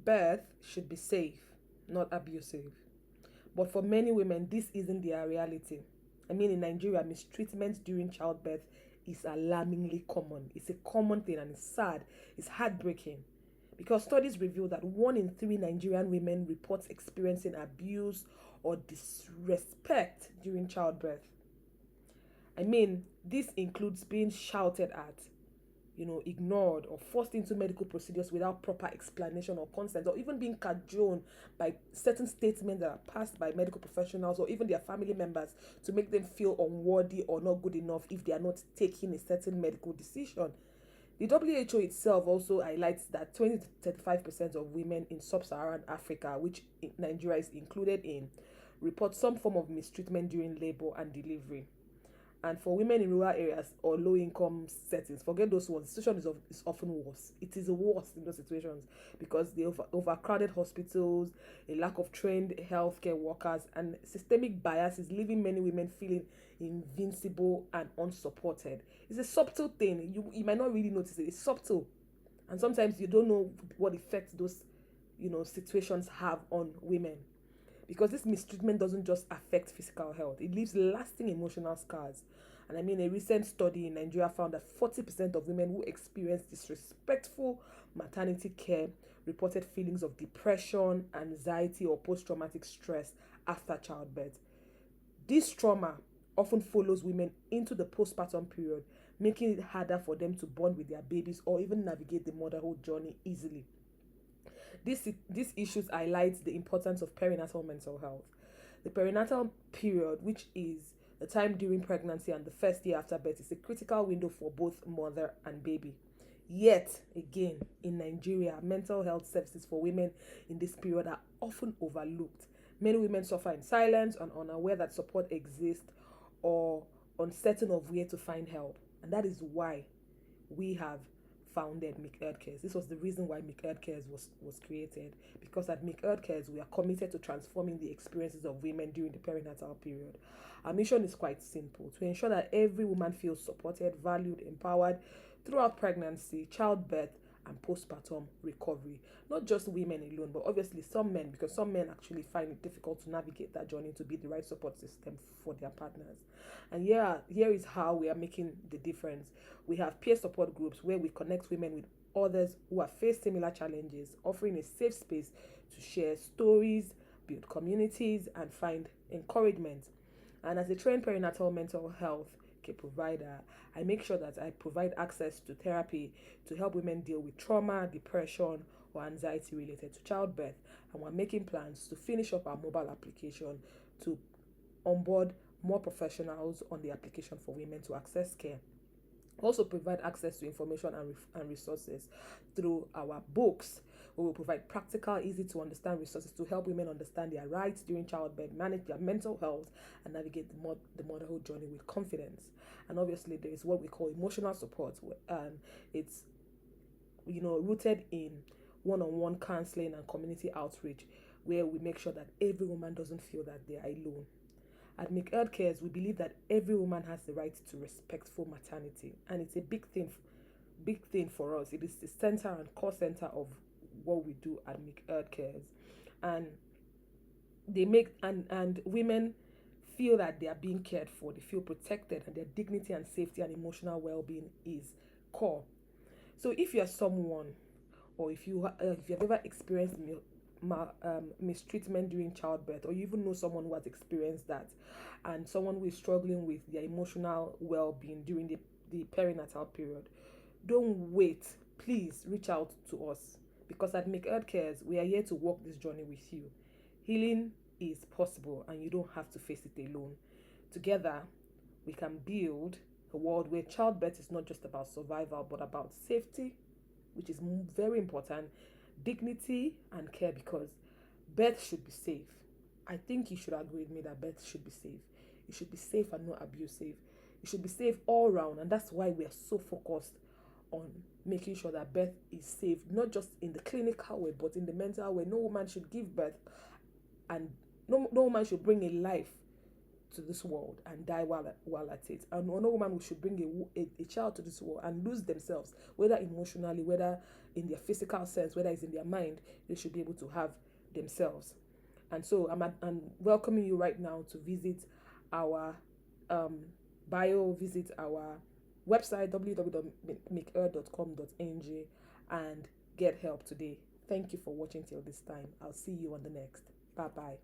birth should be safe, not abusive. But for many women, this isn't their reality. I mean, in Nigeria, mistreatment during childbirth is alarmingly common. It's a common thing and it's sad. It's heartbreaking. Because studies reveal that 1 in 3 Nigerian women reports experiencing abuse or disrespect during childbirth. I mean, this includes being shouted at, ignored or forced into medical procedures without proper explanation or consent, or even being cajoled by certain statements that are passed by medical professionals or even their family members to make them feel unworthy or not good enough if they are not taking a certain medical decision. The WHO itself also highlights that 20 to 35% of women in sub-Saharan Africa, which Nigeria is included in, report some form of mistreatment during labor and delivery. And for women in rural areas or low income settings, forget those ones. The situation is often worse. It is worse in those situations because the overcrowded hospitals, a lack of trained healthcare workers, and systemic bias is leaving many women feeling invincible and unsupported. It's a subtle thing. You might not really notice it. It's subtle. And sometimes you don't know what effect those situations have on women. Because this mistreatment doesn't just affect physical health, it leaves lasting emotional scars. And I mean, a recent study in Nigeria found that 40% of women who experienced disrespectful maternity care reported feelings of depression, anxiety, or post traumatic stress after childbirth. This trauma often follows women into the postpartum period, making it harder for them to bond with their babies or even navigate the motherhood journey easily. These issues highlight the importance of perinatal mental health. The perinatal period, which is the time during pregnancy and the first year after birth, is a critical window for both mother and baby. Yet, again, in Nigeria, mental health services for women in this period are often overlooked. Many women suffer in silence and unaware that support exists or uncertain of where to find help. And that is why we have founded MIKEDCAREs. This was the reason why MIKEDCAREs was created, because at MIKEDCAREs we are committed to transforming the experiences of women during the perinatal period. Our mission is quite simple: to ensure that every woman feels supported, valued, empowered throughout pregnancy, childbirth, and postpartum recovery. Not just women alone, but obviously some men, because some men actually find it difficult to navigate that journey to be the right support system for their partners. And here is how we are making the difference. We have peer support groups where we connect women with others who have faced similar challenges, offering a safe space to share stories, build communities, and find encouragement. And as a trained perinatal mental health care provider, I make sure that I provide access to therapy to help women deal with trauma, depression, or anxiety related to childbirth. And we're making plans to finish up our mobile application to onboard more professionals on the application for women to access care. Also provide access to information and resources through our books. We will provide practical, easy to understand resources to help women understand their rights during childbirth, manage their mental health, and navigate the motherhood journey with confidence. And obviously, there is what we call emotional support, and it's rooted in one-on-one counseling and community outreach, where we make sure that every woman doesn't feel that they are alone. At MIKEDCAREs, we believe that every woman has the right to respectful maternity, and it's a big thing for us. It is the center and core center of what we do at MIKEDCAREs, and they make and women feel that they are being cared for, they feel protected, and their dignity and safety and emotional well-being is core. So if you are someone, or if you have ever experienced mistreatment during childbirth, or you even know someone who has experienced that, and someone who is struggling with their emotional well-being during the perinatal period, don't wait. Please reach out to us, because at MIKEDCAREs we are here to walk this journey with you. Healing is possible, and you don't have to face it alone. Together we can build a world where childbirth is not just about survival, but about safety, which is very important, dignity, and care, because birth should be safe. I think you should agree with me that birth should be safe. It should be safe and not abusive. It should be safe all round, and that's why we are so focused on making sure that birth is safe, not just in the clinical way, but in the mental way. No woman should give birth, and no woman should bring a life to this world and die while at it. And no woman should bring a child to this world and lose themselves, whether emotionally, whether in their physical sense, whether it's in their mind, they should be able to have themselves. And so I'm welcoming you right now to visit our bio, visit our website www.mikecare.com.ng and get help today. Thank you for watching till this time. I'll see you on the next. Bye bye.